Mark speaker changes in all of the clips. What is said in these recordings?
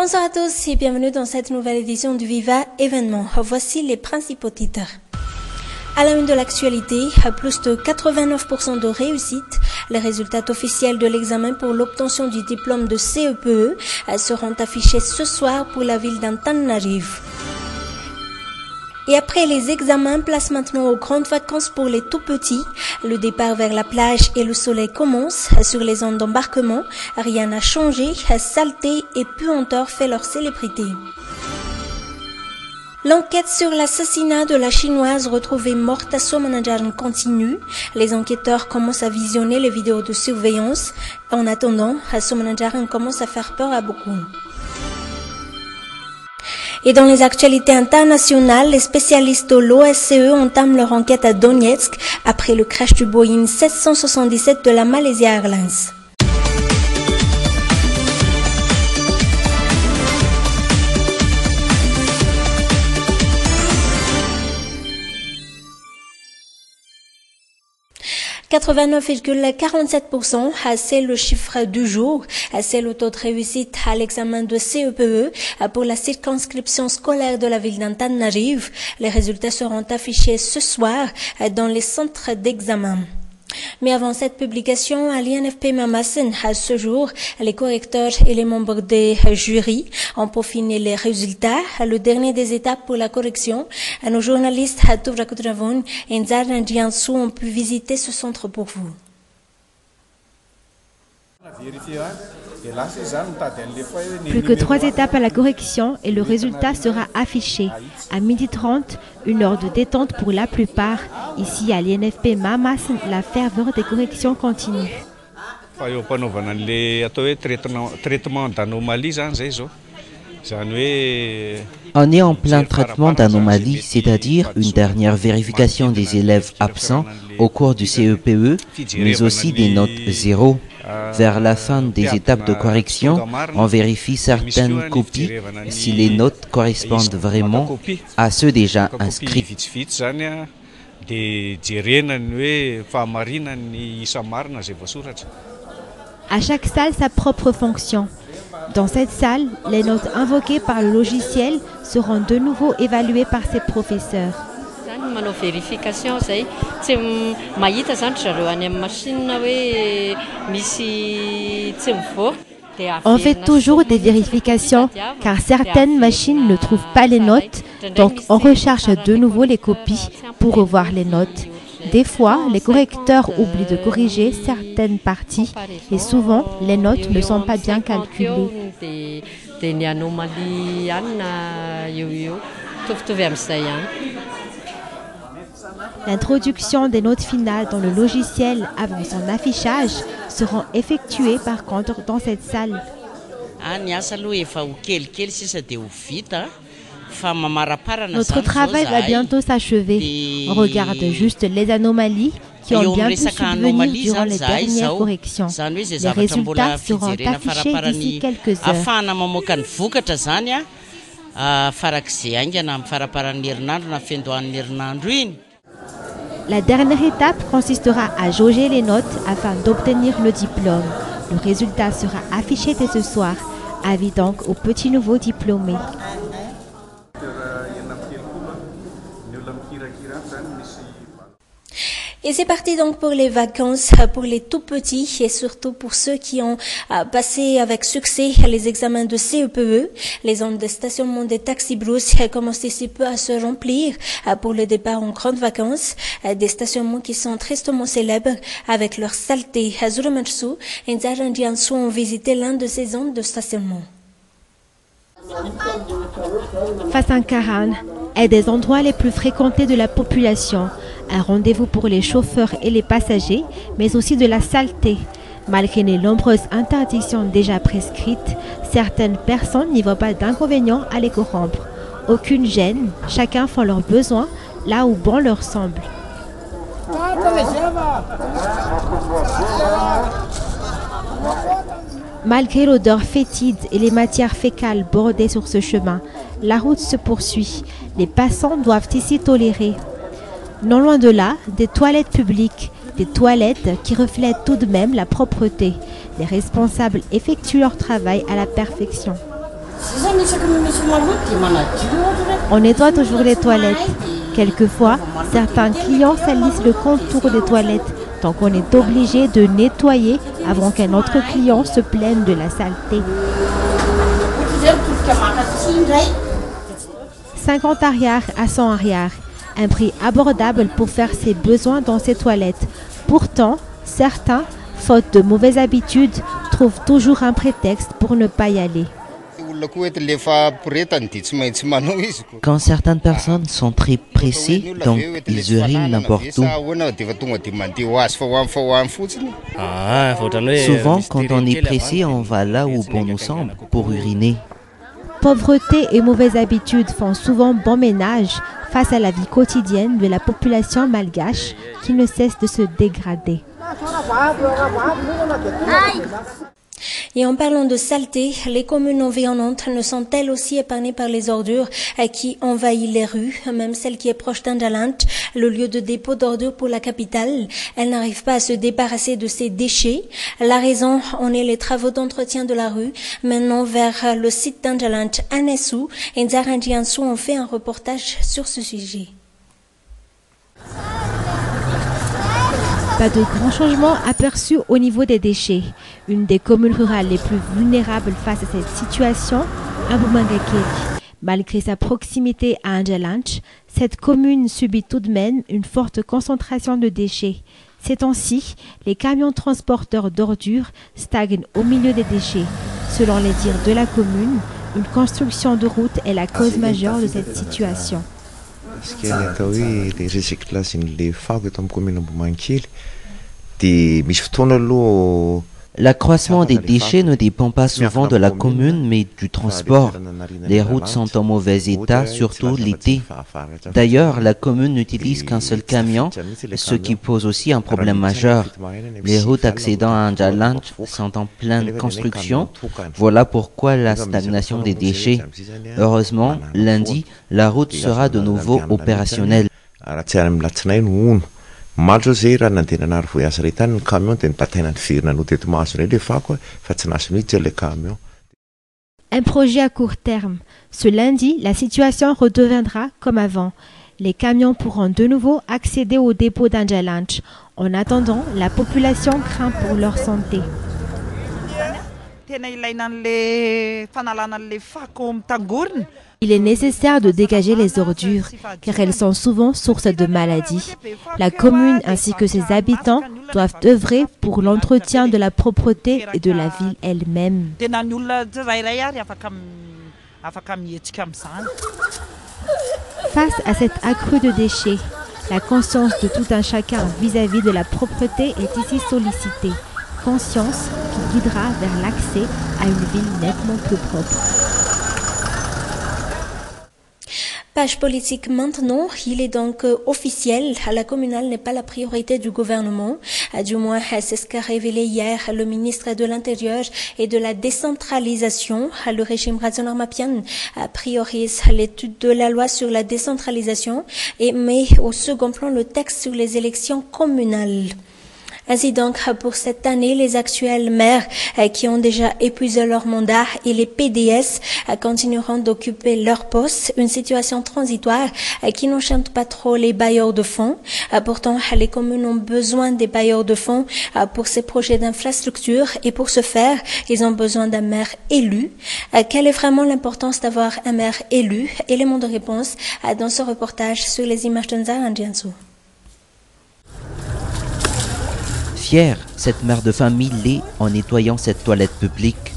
Speaker 1: Bonsoir à tous et bienvenue dans cette nouvelle édition du Viva Événement. Voici les principaux titres. À la une de l'actualité, plus de 89% de réussite. Les résultats officiels de l'examen pour l'obtention du diplôme de CEPE seront affichés ce soir pour la ville d'Antananarivo. Et après les examens, place maintenant aux grandes vacances pour les tout-petits. Le départ vers la plage et le soleil commence. Sur les zones d'embarquement, rien n'a changé. Saleté et puanteur fait leur célébrité. L'enquête sur l'assassinat de la chinoise retrouvée morte à Somanadaran continue. Les enquêteurs commencent à visionner les vidéos de surveillance. En attendant, Somanadaran commence à faire peur à beaucoup. Et dans les actualités internationales, les spécialistes de l'OSCE entament leur enquête à Donetsk après le crash du Boeing 777 de la Malaysia Airlines. « 89,47%, c'est le chiffre du jour. C'est le taux de réussite à l'examen de CEPE pour la circonscription scolaire de la ville d'Antananarivo. Les résultats seront affichés ce soir dans les centres d'examen. Mais avant cette publication, à l'INFP Mamassen, à ce jour, les correcteurs et les membres des jurys ont peaufiné les résultats. Le dernier des étapes pour la correction, nos journalistes à Tuvrakutravon et Nzaran Jiansu ont pu visiter ce centre pour vous.
Speaker 2: Plus que 3 étapes à la correction et le résultat sera affiché. À 12h30, une heure de détente pour la plupart. Ici à l'INFP Mamassen, la ferveur des corrections continue.
Speaker 3: On est en plein traitement d'anomalie, c'est-à-dire une dernière vérification des élèves absents au cours du CEPE, mais aussi des notes 0. Vers la fin des étapes de correction, on vérifie certaines copies si les notes correspondent vraiment à ceux déjà inscrits.
Speaker 2: À chaque salle, sa propre fonction. Dans cette salle, les notes invoquées par le logiciel seront de nouveau évaluées par ses professeurs. On fait toujours des vérifications car certaines machines ne trouvent pas les notes, donc on recherche de nouveau les copies pour revoir les notes. Des fois, les correcteurs oublient de corriger certaines parties et souvent, les notes ne sont pas bien calculées. L'introduction des notes finales dans le logiciel avant son affichage seront effectuées par contre dans cette salle. Notre travail va bientôt s'achever. On regarde juste les anomalies qui ont bien pu subvenir durant les dernières corrections. Les résultats seront affichés d'ici quelques heures. La dernière étape consistera à jauger les notes afin d'obtenir le diplôme. Le résultat sera affiché dès ce soir. Avis donc aux petits nouveaux diplômés.
Speaker 1: Et c'est parti donc pour les vacances, pour les tout petits et surtout pour ceux qui ont passé avec succès les examens de CEPE. Les zones de stationnement des taxis brousse commencent ici peu à se remplir pour le départ en grandes vacances. Des stationnements qui sont tristement célèbres avec leur saleté. Zurumersu et Nzaran Jiansu ont visité l'un de ces zones de stationnement.
Speaker 2: Fasankaran est des endroits les plus fréquentés de la population. Un rendez-vous pour les chauffeurs et les passagers, mais aussi de la saleté. Malgré les nombreuses interdictions déjà prescrites, certaines personnes n'y voient pas d'inconvénient à les corrompre. Aucune gêne, chacun fait leurs besoins là où bon leur semble. Malgré l'odeur fétide et les matières fécales bordées sur ce chemin, la route se poursuit. Les passants doivent ici tolérer. Non loin de là, des toilettes publiques, des toilettes qui reflètent tout de même la propreté. Les responsables effectuent leur travail à la perfection. On nettoie toujours les toilettes. Quelquefois, certains clients salissent le contour des toilettes, donc on est obligé de nettoyer avant qu'un autre client se plaigne de la saleté. 50 arrières à 100 arrières, un prix abordable pour faire ses besoins dans ces toilettes. Pourtant, certains, faute de mauvaises habitudes, trouvent toujours un prétexte pour ne pas y aller.
Speaker 3: Quand certaines personnes sont très pressées, donc ils urinent n'importe où. Souvent, quand on est pressé, on va là où bon nous semble pour uriner.
Speaker 2: Pauvreté et mauvaises habitudes font souvent bon ménage face à la vie quotidienne de la population malgache qui ne cesse de se dégrader.
Speaker 1: Et en parlant de saleté, les communes environnantes ne sont-elles aussi épargnées par les ordures qui envahissent les rues, même celle qui est proche d'Anjalant, le lieu de dépôt d'ordures pour la capitale. Elles n'arrivent pas à se débarrasser de ces déchets. La raison en est les travaux d'entretien de la rue, menant vers le site d'Anjalant à Nessou. Et Nzara Ndiansou ont fait un reportage sur ce sujet.
Speaker 2: Pas de grands changements aperçus au niveau des déchets. Une des communes rurales les plus vulnérables face à cette situation, Abou-Mangakeli. Malgré sa proximité à Anjalanch, cette commune subit tout de même une forte concentration de déchets. Ces temps-ci, les camions transporteurs d'ordures stagnent au milieu des déchets. Selon les dires de la commune, une construction de route est la cause majeure de cette situation.
Speaker 3: L'accroissement des déchets ne dépend pas souvent de la commune, mais du transport. Les routes sont en mauvais état, surtout l'été. D'ailleurs, la commune n'utilise qu'un seul camion, ce qui pose aussi un problème majeur. Les routes accédant à Anjalanch sont en pleine construction. Voilà pourquoi la stagnation des déchets. Heureusement, lundi, la route sera de nouveau opérationnelle.
Speaker 2: Un projet à court terme. Ce lundi, la situation redeviendra comme avant. Les camions pourront de nouveau accéder au dépôt d'Anjalanch. En attendant, la population craint pour leur santé. Il est nécessaire de dégager les ordures, car elles sont souvent source de maladies. La commune ainsi que ses habitants doivent œuvrer pour l'entretien de la propreté et de la ville elle-même. Face à cette accrue de déchets, la conscience de tout un chacun vis-à-vis de la propreté est ici sollicitée. Conscience qui guidera vers l'accès à une ville nettement plus propre.
Speaker 1: Page politique maintenant, il est donc officiel, la communale n'est pas la priorité du gouvernement. Du moins, c'est ce qu'a révélé hier le ministre de l'Intérieur et de la décentralisation. Le régime Razon Armapian priorise l'étude de la loi sur la décentralisation et met au second plan le texte sur les élections communales. Ainsi donc, pour cette année, les actuels maires qui ont déjà épuisé leur mandat et les PDS continueront d'occuper leur poste, une situation transitoire qui n'enchante pas trop les bailleurs de fonds. Pourtant, les communes ont besoin des bailleurs de fonds pour ces projets d'infrastructure et pour ce faire, ils ont besoin d'un maire élu. Quelle est vraiment l'importance d'avoir un maire élu? Élément de réponse dans ce reportage sur les images de Nzara Ndiansou.
Speaker 3: Fière, cette mère de famille l'est en nettoyant cette toilette publique.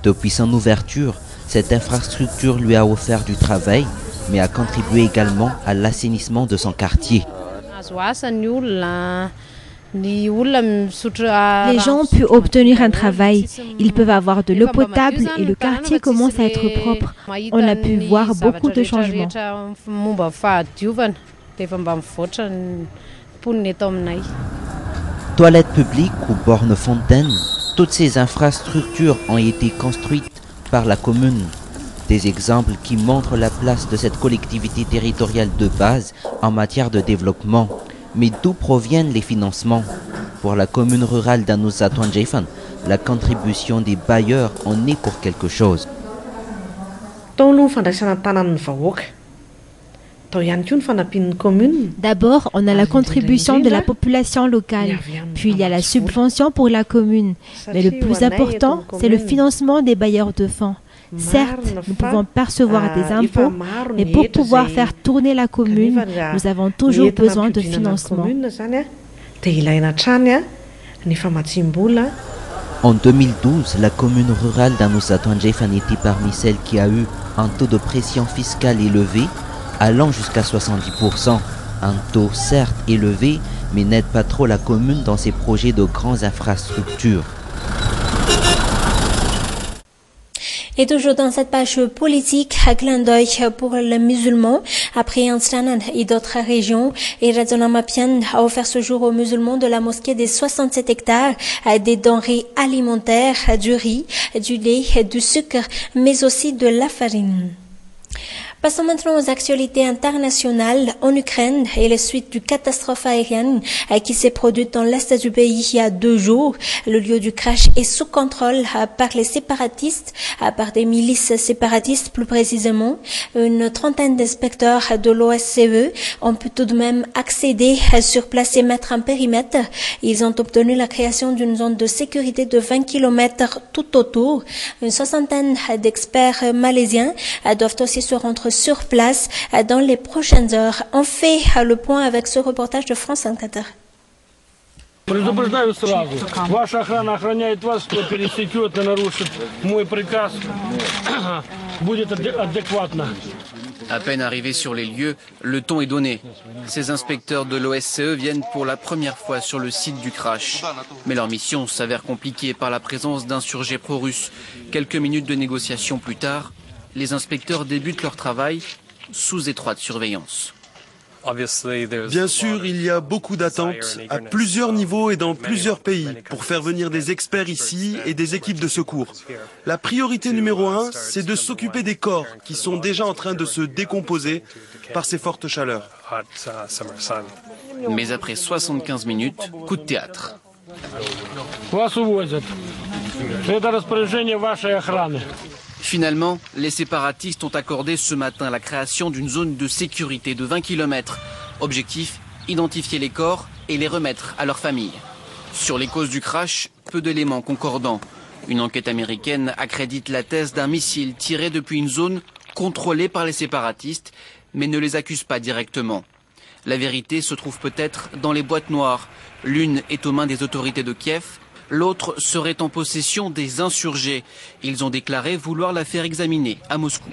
Speaker 3: Depuis son ouverture, cette infrastructure lui a offert du travail, mais a contribué également à l'assainissement de son quartier.
Speaker 2: Les gens ont pu obtenir un travail, ils peuvent avoir de l'eau potable et le quartier commence à être propre. On a pu voir beaucoup de changements.
Speaker 3: Toilettes publiques ou bornes fontaines, toutes ces infrastructures ont été construites par la commune. Des exemples qui montrent la place de cette collectivité territoriale de base en matière de développement. Mais d'où proviennent les financements? Pour la commune rurale d'Anousa Twanjefan, la contribution des bailleurs en est pour quelque chose.
Speaker 2: D'abord, on a la contribution de la population locale, puis il y a la subvention pour la commune. Mais le plus important, c'est le financement des bailleurs de fonds. Certes, nous pouvons percevoir des impôts, mais pour pouvoir faire tourner la commune, nous avons toujours besoin de financement.
Speaker 3: En 2012, la commune rurale d'Anoussa-Tandjefan était parmi celles qui a eu un taux de pression fiscale élevé, allant jusqu'à 70%. Un taux certes élevé, mais n'aide pas trop la commune dans ses projets de grandes infrastructures.
Speaker 1: Et toujours dans cette page politique, un clin d'œil pour les musulmans. Après Amsterdam et d'autres régions, et Radzonamapian a offert ce jour aux musulmans de la mosquée des 67 hectares des denrées alimentaires, du riz, du lait, du sucre, mais aussi de la farine. Passons maintenant aux actualités internationales en Ukraine et les suites du catastrophe aérienne qui s'est produite dans l'est du pays il y a 2 jours. Le lieu du crash est sous contrôle par les séparatistes, par des milices séparatistes plus précisément. Une trentaine d'inspecteurs de l'OSCE ont pu tout de même accéder sur place et mettre un périmètre. Ils ont obtenu la création d'une zone de sécurité de 20 km tout autour. Une soixantaine d'experts malaisiens doivent aussi se rendre sur place dans les prochaines heures. On fait le point avec ce reportage de France 24.
Speaker 4: Предупреждаю сразу, ваша охрана охраняет вас, кто пересечет и нарушит мой приказ, будет адекватно.
Speaker 5: À peine arrivés sur les lieux, le ton est donné. Ces inspecteurs de l'OSCE viennent pour la première fois sur le site du crash. Mais leur mission s'avère compliquée par la présence d'insurgés pro-russes. Quelques minutes de négociation plus tard, les inspecteurs débutent leur travail sous étroite surveillance.
Speaker 6: Bien sûr, il y a beaucoup d'attentes à plusieurs niveaux et dans plusieurs pays pour faire venir des experts ici et des équipes de secours. La priorité numéro 1, c'est de s'occuper des corps qui sont déjà en train de se décomposer par ces fortes chaleurs.
Speaker 5: Mais après 75 minutes, coup de théâtre. Finalement, les séparatistes ont accordé ce matin la création d'une zone de sécurité de 20 km. Objectif, identifier les corps et les remettre à leurs familles. Sur les causes du crash, peu d'éléments concordants. Une enquête américaine accrédite la thèse d'un missile tiré depuis une zone contrôlée par les séparatistes, mais ne les accuse pas directement. La vérité se trouve peut-être dans les boîtes noires. L'une est aux mains des autorités de Kiev, l'autre serait en possession des insurgés. Ils ont déclaré vouloir la faire examiner à Moscou.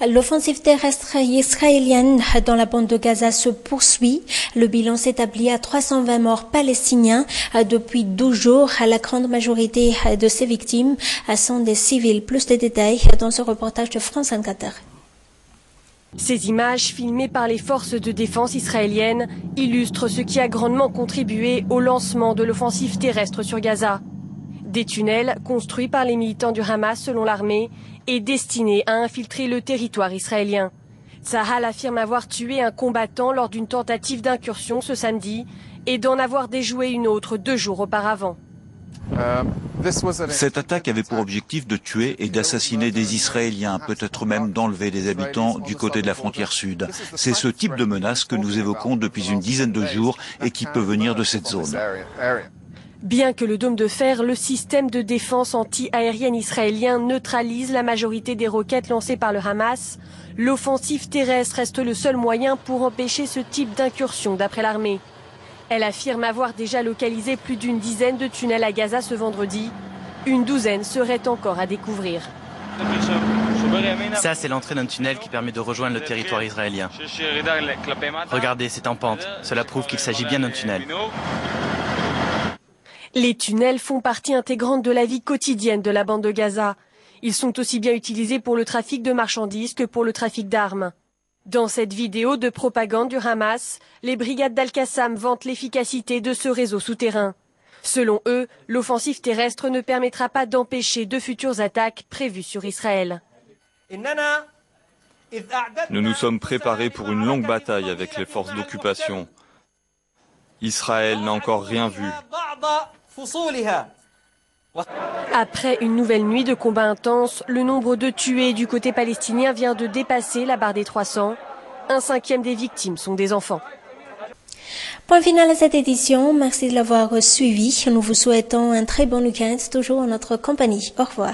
Speaker 1: L'offensive terrestre israélienne dans la bande de Gaza se poursuit. Le bilan s'établit à 320 morts palestiniens depuis 12 jours. La grande majorité de ces victimes sont des civils. Plus de détails dans ce reportage de France 24.
Speaker 7: Ces images filmées par les forces de défense israéliennes illustrent ce qui a grandement contribué au lancement de l'offensive terrestre sur Gaza. Des tunnels construits par les militants du Hamas selon l'armée et destinés à infiltrer le territoire israélien. Tsahal affirme avoir tué un combattant lors d'une tentative d'incursion ce samedi et d'en avoir déjoué une autre 2 jours auparavant.
Speaker 8: Cette attaque avait pour objectif de tuer et d'assassiner des Israéliens, peut-être même d'enlever des habitants du côté de la frontière sud. C'est ce type de menace que nous évoquons depuis une dizaine de jours et qui peut venir de cette zone.
Speaker 7: Bien que le dôme de fer, le système de défense anti-aérienne israélien neutralise la majorité des roquettes lancées par le Hamas, l'offensive terrestre reste le seul moyen pour empêcher ce type d'incursion d'après l'armée. Elle affirme avoir déjà localisé plus d'une dizaine de tunnels à Gaza ce vendredi. Une douzaine seraient encore à découvrir.
Speaker 9: Ça, c'est l'entrée d'un tunnel qui permet de rejoindre le territoire israélien. Regardez, c'est en pente. Cela prouve qu'il s'agit bien d'un tunnel.
Speaker 7: Les tunnels font partie intégrante de la vie quotidienne de la bande de Gaza. Ils sont aussi bien utilisés pour le trafic de marchandises que pour le trafic d'armes. Dans cette vidéo de propagande du Hamas, les brigades d'Al-Qassam vantent l'efficacité de ce réseau souterrain. Selon eux, l'offensive terrestre ne permettra pas d'empêcher de futures attaques prévues sur Israël.
Speaker 10: Nous nous sommes préparés pour une longue bataille avec les forces d'occupation. Israël n'a encore rien vu.
Speaker 7: Après une nouvelle nuit de combats intenses, le nombre de tués du côté palestinien vient de dépasser la barre des 300. Un cinquième des victimes sont des enfants.
Speaker 1: Point final à cette édition. Merci de l'avoir suivi. Nous vous souhaitons un très bon week-end, toujours en notre compagnie. Au revoir.